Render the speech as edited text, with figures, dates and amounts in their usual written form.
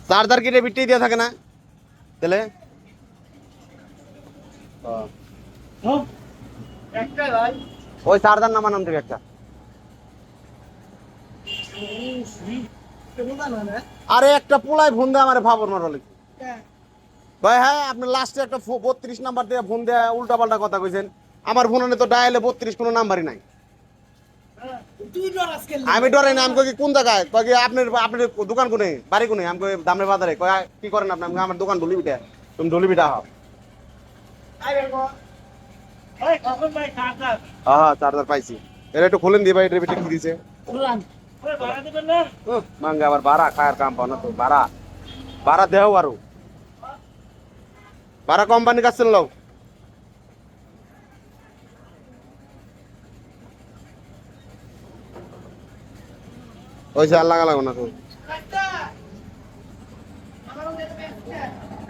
charger কিনে বিটি দিয়ে থাকে না তাহলে ওই চার্জার নামা নাম থেকে একটা আরে একটা পোলাই ফোন দেয় আমার ভাবর মারো লিখি ভাই হ্যাঁ আপনি লাস্টে একটা 32 নাম্বার দিয়ে ফোন দেয়া উল্টা পাল্টা কথা কইছেন আমার ফোনে তো ডায়ালে 32 কোনো নাম্বারই নাই আমি ডরাই না আমি কই কোন জায়গায় কই আপনার আপনার দোকান কোনে বাড়ি কোনে আমি কই দামরে বাজারে কই কি করেন আপনি আমি আমার দোকান ডলিবিটা তুমি ডলিবিটা হও হ্যাঁ চার্জার পাইছি এর একটু খুলেন দি ভাই এর ভিতরে কি দিছে মাঙ্গা আবার ভাড়া খায়ার কাম পাও না তো ভাড়া ভাড়া দেও আরো ভাড়া কোম্পানি কাছে লও ওই যে আর লাগা লাগো না তো